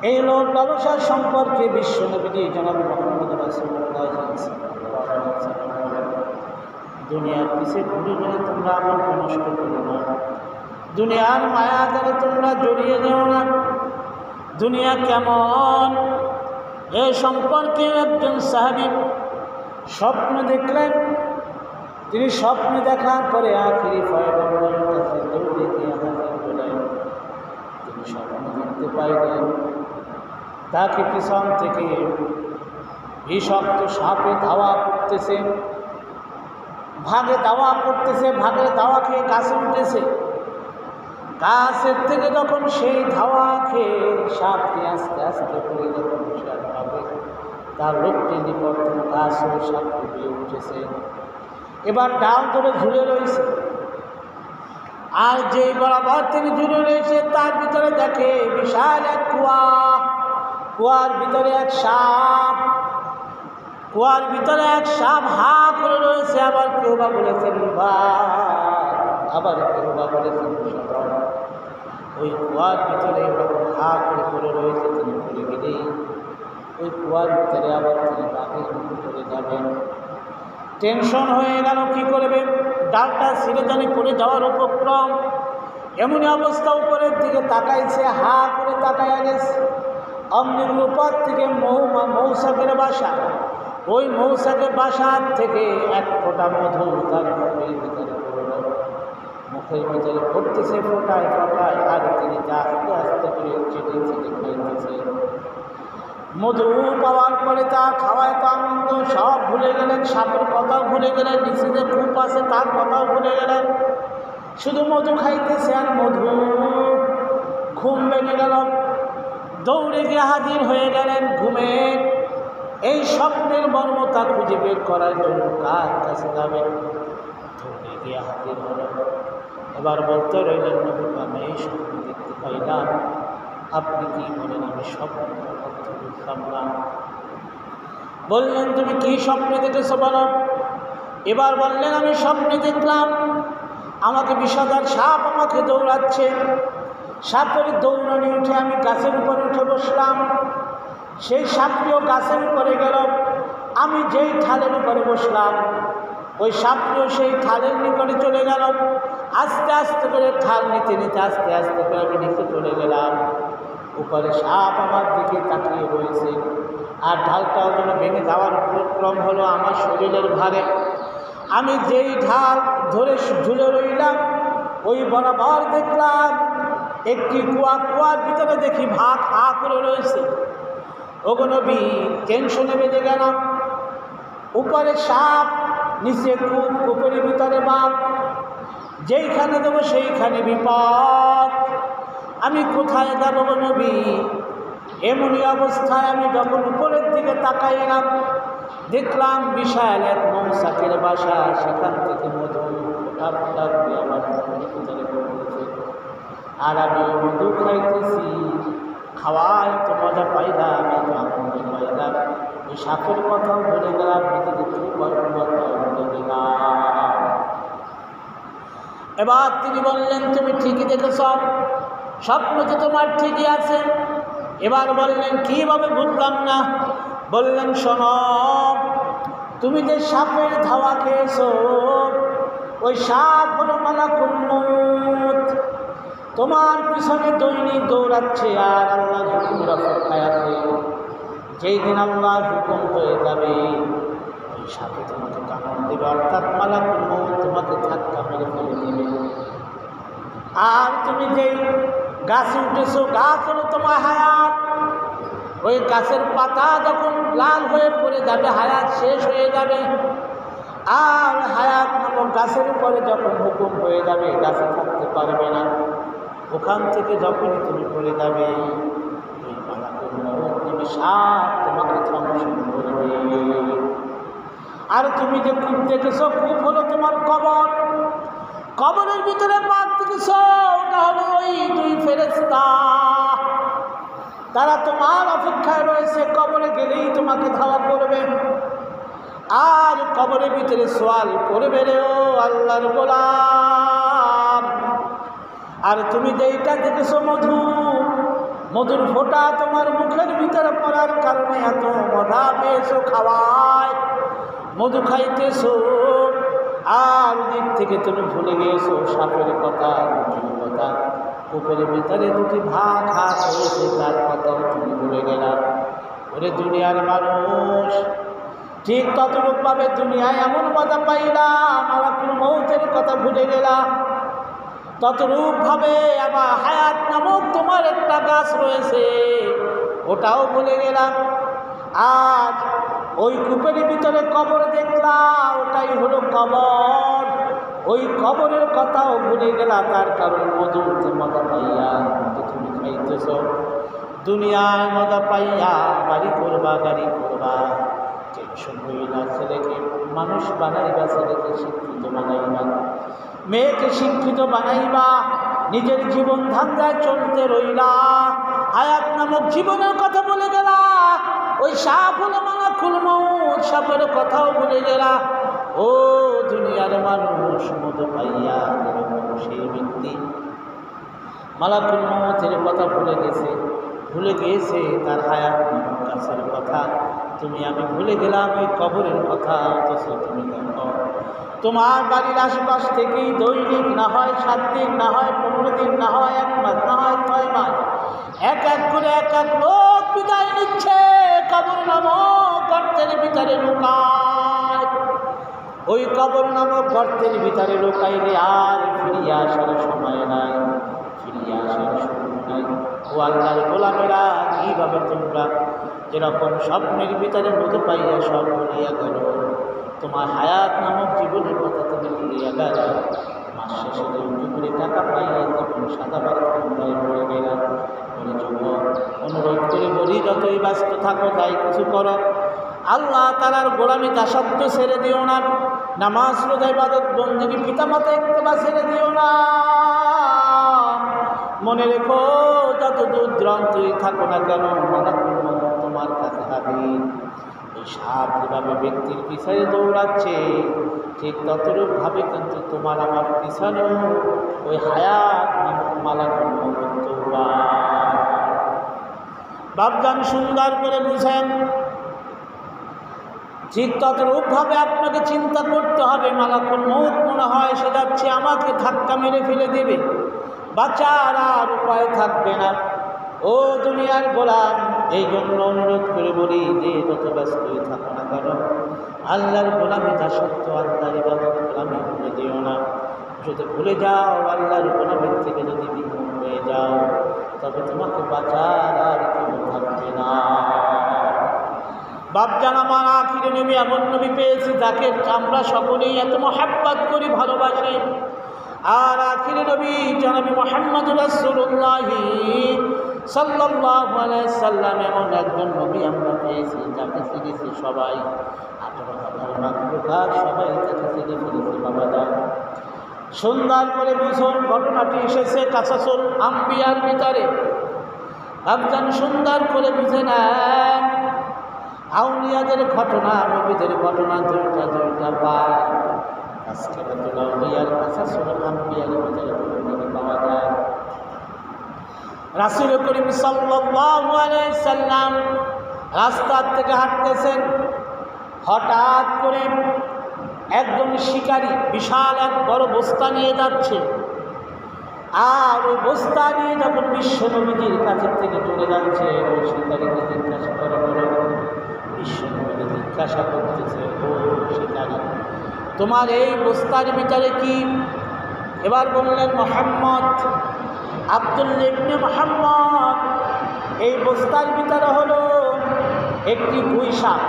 এই লোক লালসা সম্পর্কে বিশ্বনবী জনাব মুহাম্মদ রাসূলুল্লাহ সাল্লাল্লাহু আলাইহি ওয়াসাল্লাম দুনিয়ার পিছে ঘুরে ঘুরে তোমরা আমলকে নষ্ট করো না, দুনিয়ার মায়া দ্বারা তোমরা জড়িয়ে যেও না। দুনিয়া কেমন এ সম্পর্কে একজন সাহাবী স্বপ্ন দেখলেন। তিনি স্বপ্ন দেখার পরে আখিরি পয়গম্বরের কাছে দৌড়ে গিয়ে হাজির হলেন। তিনি স্বপ্ন দেখতে পাইলেন তাকে পিছন থেকে বিষাক্ত সাপে ধাওয়া করতেছে, ভাগে দাওয়া করতেছে, ভাগের দাওয়া খেয়ে গাছে উঠেছে। গাছের থেকে যখন সেই ধাওয়া খেয়ে সাপটি আস্তে আস্তে পড়ে যখন ভাবে তার লোকটি নিকট গাছ ও সাপটি বেয়ে উঠেছে, এবার ডাল ধরে ঝুলে রয়েছে। আর যেই বরাবর তিনি ঝুলে রয়েছে তার ভিতরে দেখে বিশাল এক কুয়া, কুয়ার ভিতরে এক সাপ, কুয়ার ভিতরে এক সাপ হা করে রয়েছে। আবার কেউ বা বলেছেন আবার কেউ বা বলেছেন ওই কুয়ার ভিতরে হা করে পড়ে রয়েছে। তিনি পড়ে গেলেই ওই কুয়ার ভিতরে আবার তিনি বাঘের মুখে পড়ে যাবেন। টেনশন হয়ে গেল, কী করবে, ডালটা ছিঁড়ে জানি পড়ে যাওয়ার উপক্রম। এমনই অবস্থা উপরের দিকে তাকাইছে, হা করে তাকাইয়া গেছে। অমনির উপর থেকে মৌসাকের বাসা, ওই মৌসাকের বাসার থেকে এক ফোঁটা মধু তার মুখের ভিতরে পড়ল। মুখের ভিতরে পড়তেছে ফোটায় ফোটায়, আর তিনি আস্তে আস্তে করে চেটে চেটে খাইতেছে। মধু পাওয়ার পরে তার খাওয়ায় তো আনন্দ, সব ভুলে গেলেন, সাপের কথাও ভুলে গেলেন, নিচে যে কূপ আছে তার কথাও ভুলে গেলেন, শুধু মধু খাইতেছে আর মধু। ঘুম ভেঙে গেল, দৌড়ে গিয়ে হাজির হয়ে গেলেন ঘুমের এই স্বপ্নের মর্মতা খুঁজে বের করার জন্য কার কাছে যাবেন। দৌড়ে গিয়ে হাজির হল। এবার বলতে রইলেন, নবী আমি এই স্বপ্ন দেখতে পাইলাম, আপনি কি বলেন? আমি স্বপ্ন বুঝলাম না। বললেন তুমি কি স্বপ্নে দেখেছো বলো? এবার বললেন আমি স্বপ্নে দেখলাম আমাকে বিষাদার সাপ আমাকে দৌড়াচ্ছে। সাপের দৌড়ানি উঠে আমি গাছের উপরে উঠে বসলাম, সেই সাপটিও গাছের উপরে গেল। আমি যেই ঠালের উপরে বসলাম ওই সাপটিও সেই ঠালের নিকটে চলে গেল। আস্তে আস্তে করে ঠাল নিতে নিতে আস্তে আস্তে করে আমি নিচে চলে গেলাম। উপরে সাপ আমার দিকে তাকিয়ে রয়েছে, আর ঢালটাও যেন ভেঙে যাওয়ার উপক্রম হলো আমার শরীরের ভারে। আমি যেই ঢাল ধরে ঝুলে রইলাম ওই বরাবর দেখলাম একটি কুয়া, কুয়ার ভিতরে দেখি ভাগ হা করে রয়েছে। ওগো নবী, টেনশনে বেঁধে গেলাম। উপরে সাপ, নিচে কূপ, কূপের ভিতরে বাঘ, যেইখানে দেবো সেইখানে বিপদ। আমি কোথায় যাবো গো নবী? এমনই অবস্থায় আমি যখন উপরের দিকে তাকাইলাম দেখলাম বিশাল এক মৌসাকের বাসা, সেখান থেকে মধু ফোটা ফোটা দিয়ে আমার ভিতরে পড়তেছে। আর আমি মধু খাইতেছি, খাওয়ায় তো মজা পাইলাম, এত আনন্দ পাইলাম। ওই সাপের কথাও ভুলে গেলাম, নিজেদের কথাও ভুলে গেলাম। এবার তিনি বললেন তুমি ঠিকই দেখেছ, স্বপ্ন তো তোমার ঠিকই আছে। এবার বললেন কীভাবে বুঝলাম না? বললেন শোনো, তুমি যে সাপের ধাওয়া খেয়েছো ওই সাপ হলো মালাকুল মউত, তোমার পিছনে দৈনিক দৌড়াচ্ছে আর আল্লাহর হুকুমের অপেক্ষায় আছে। যেই দিন আল্লাহর হুকুম হয়ে যাবে ওই সাপে তোমাকে কামড় দেবে, অর্থাৎ মালাকুল মউত তোমাকে ধাক্কা মেরে ফেলে দেবে। আর তুমি যেই গাছে উঠেছো, গাছ হলো তোমার হায়াত। ওই গাছের পাতা যখন লাল হয়ে পড়ে যাবে হায়াত শেষ হয়ে যাবে, আর হায়াত নামক গাছের উপরে যখন হুকুম হয়ে যাবে গাছে থাকতে পারবে না। ওখান থেকে যখনই তুমি পড়ে যাবে ওই মালাকুল মউত তুমি সাপ তোমাকে ধ্বংস করবে। আর তুমি যে কূপ দেখেছো, কূপ হলো তোমার কবর, কবরের ভিতরে পাক দেখেছো, ওটা হলো ওই দুই ফেরেশতা, তারা তোমার অপেক্ষায় রয়েছে। কবরে গেলেই তোমাকে ধাওয়া করবে, আর কবরের ভিতরে সওয়াল করবে রে ও আল্লাহর গোলাম। আর তুমি যেইটা দেখেছো মধু, মধুর ফোঁটা তোমার মুখের ভিতরে পড়ার কারণে এত মজা পেয়েছো, খাওয়ায় মধু খাইতেছো, আর দিক থেকে তুমি ভুলে গিয়েছো সাপের কথা, রুটির কথা, কূপের ভিতরে দুটি ভাগ হাত হয়েছে তার কথাও তুমি ভুলে গেলা। ওরে দুনিয়ার মানুষ, ঠিক ততরূপভাবে দুনিয়ায় এমন মজা পাইলাম, মালাকুল মউতের কথা ভুলে গেলাম। ততরূপভাবে আবার হায়াত নামক তোমার একটা গাছ রয়েছে, ওটাও ভুলে গেলাম। আজ ওই কূপের ভিতরে কবর দেখলাম, ওটাই হলো কবর, ওই কবরের কথাও ভুলে গেলাম। তার কারণ মধুতে মজা পাইয়া তুমি খাইতেছ, দুনিয়ায় মজা পাইয়া বাড়ি করবা, গাড়ি করবা, টেনশন হইলা। ছেলেকে মানুষ বানাইবা, ছেলেকে শিক্ষিত বানাইবা, মেয়েকে শিক্ষিত বানাইবা, নিজের জীবন ধান্দায় চলতে রইলা, হায়াত নামক জীবনের কথা বলে গেলা। ওই সাপ হলো মালাকুল মউত, সাপের কথাও বলে গেলা। ও দুনিয়ার মানুষ, মধু পাইয়া সেই ব্যক্তি মালাকুল মউতের কথা ভুলে গেছে, ভুলে গিয়েছে তার হায়াত নামক গাছের কথা। তুমি আমি ভুলে গেলাম ওই কবরের কথা। অথচ তুমি দেখো তোমার বাড়ির আশেপাশ থেকেই দৈনিক না হয় 7 দিন, না হয় 15 দিন, না হয় 1 মাস, না হয় 6 মাস, এক এক করে এক এক লোক বিদায় নিচ্ছে, কবর নামক গর্তের ভিতরে লুকায়। ওই কবর নামক গর্তের ভিতরে লুকাইলে আর ফিরিয়ে আসার সময় নাই, ফিরিয়ে আসার সময় নাই। ও আল্লাহর গোলামেরা, কীভাবে তোমরা যেরকম স্বপ্নের ভিতরে মধু পাইয়া সব ভুলিয়া গেল, তোমার হায়াত নামক জীবনের কথা তুমি ভুলিয়া গেল। মাস শেষে 2 কোটি টাকা পাইয়া তখন সাদাবার তোমরাই পড়ে গেলাম। অনুরোধ করে বলি, যতই ব্যস্ত থাকো তাই কিছু করো, আল্লাহ তাআলার গোলামি দাসত্ব ছেড়ে দিও না, নামাজ রোজা ইবাদত বন্দেগী পিতামাতা ইত্তেবা ছেড়ে দিও না। মনে রেখো, যত দূর দূরান্তই থাকো না কেন, মালাকুল মউত তোমার কাছে হাজির। এই সাপ যেভাবে ব্যক্তির পিছনে দৌড়াচ্ছে, ঠিক ততরূপভাবে কিন্তু তোমার আমার পিছনেও ওই হায়াত নামক মালাকুল মউত দৌড়ায়। বাপজান সুন্দর করে বুঝেন, ঠিক ততরূপভাবে আপনাকে চিন্তা করতে হবে। মালাকুল মউত মনে হয় সে যাচ্ছে আমাকে ধাক্কা মেরে ফেলে দেবে, বাঁচার আর উপায় থাকবে না। ও দুনিয়ার গোলাম, এই জন্য অনুরোধ করে বলি যে যত ব্যস্তই থাকো না কেন, আল্লাহর গোলামি দাসত্ব, আল্লাহর ইবাদত গোলামি ভুলে যেও না। যদি ভুলে যাও, আল্লাহর গোলামির থেকে যদি বিমুখ হয়ে যাও, তবে তোমাকে বাঁচার আর কেউ থাকবে না। বাপজান আমার, আখিরে নবী এমন নবী পেয়েছি যাকে আমরা সকলেই এত মহাব্বত করি, ভালোবাসি। আর আখিরে নবী জনাবি মুহাম্মদুর রাসূলুল্লাহ সাল্লাল্লাহু আলাইহি সাল্লাম এমন একজন নবী আমরা পেয়েছি যাকে চিনেছি সবাই, 18,000 মাখলুকাত সবাই তাকে চিনে ফেলেছে। বাবাজান সুন্দর করে বুঝুন, ঘটনাটি এসেছে কাসাসুল আম্বিয়ার ভিতরে। বাপজান সুন্দর করে বুঝে নেন, আউলিয়াদের ঘটনা, নবীদের ঘটনা দুইটা পায়। তাসকিরাতুল আউলিয়ার কাসাসুল আম্বিয়ার ভিতরে পাওয়া যায়। রাসূল করিম সাল্লাল্লাহু আলাইহি সাল্লাম রাস্তা থেকে হাঁটতেছেন, হঠাৎ করে একজন শিকারী বিশাল এক বড় বস্তা নিয়ে যাচ্ছে। আর ওই বস্তা নিয়ে যখন বিশ্ব নবীজির কাছে থেকে চলে যাচ্ছে, ওই শিকারীকে জিজ্ঞাসা করা হলো, বিশ্ব নবীকে জিজ্ঞাসা করতেছে, ও শিকারী, তোমার এই বস্তার ভিতরে কি? এবার বললেন, মুহাম্মদ, আব্দুল্লাহ ইবনে মুহাম্মদ, এই বস্তার ভিতরে হলো একটি গুই সাপ।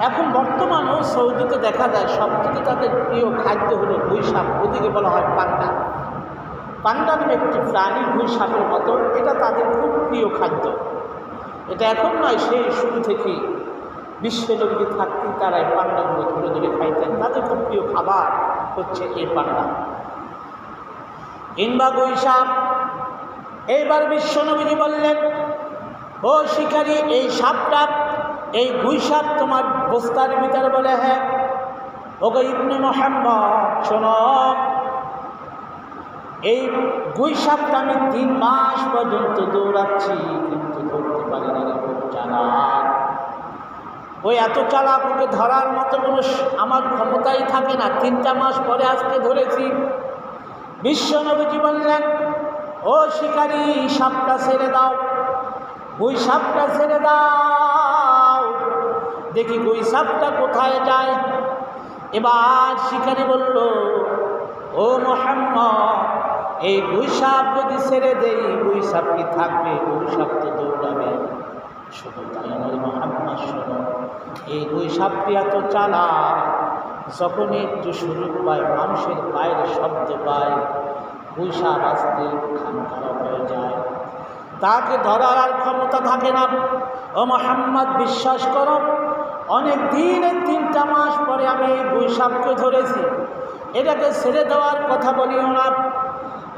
এখন বর্তমানেও সৌদিতে দেখা যায় সবথেকে তাদের প্রিয় খাদ্য হলো গুই সাপ, ওদিকে বলা হয় পান্ডা। পান্ডা নামে একটি প্রাণী গুই সাপের মতো, এটা তাদের খুব প্রিয় খাদ্য। এটা এখন নয়, সেই শুরু থেকেই বিশ্ব নবী থাকতেই তারা এই পান্ডাগুলো ধরে ধরে খাইতেন। তাদের খুব প্রিয় খাবার হচ্ছে এই পান্ডা কিংবা গুই সাপ। এইবার বিশ্ব নবীজি বললেন, ও শিকারী, এই সাপটা, এই গুই সাপ তোমার বস্তার ভিতরে? বলে, হ্যাঁ। ওগো ইবনে মুহাম্মদ, শোনো, এই গুই সাপটা আমি 3 মাস পর্যন্ত দৌড়াচ্ছি, কিন্তু ধরতে পারি না, খুব চালাক। ওই এত চালাক, ওকে ধরার মতো কোনো আমার ক্ষমতাই থাকে না। 3টা মাস পরে আজকে ধরেছি। বিশ্বনবীজি বললেন, ও শিকারী, সাপটা ছেড়ে দাও, গুই সাপটা ছেড়ে দাও, দেখি গুই সাপটা কোথায় যায়। এবার শিকারী বলল, ও মুহাম্মদ, এই গুই সাপ যদি ছেড়ে দেই, গুই সাপ কি থাকবে? গুই সাপ তো দৌড়াবে। শুধু তাই নয় মুহাম্মদ, শোনো, এই গুই সাপটি এত চালাক, যখনই একটু সুযোগ পায়, মানুষের পায়ের শব্দ পায়, গুই সাপ আসতে খান খারাপ হয়ে যায়, তাকে ধরার আর ক্ষমতা থাকে না। ও মুহাম্মদ, বিশ্বাস করো, অনেক দিনের 3টা মাস পরে আমি এই গুই সাপকে ধরেছি, এটাকে ছেড়ে দেওয়ার কথা বলিও না।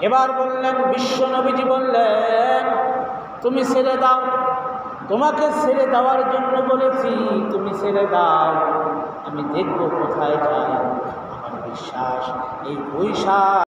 এবার বললেন, বিশ্বনবীজি বললেন, তুমি ছেড়ে দাও, তোমাকে ছেড়ে দেওয়ার জন্য বলেছি, তুমি ছেড়ে দাও, আমি দেখব কোথায় যায়। আমার বিশ্বাস এই গুই সাপ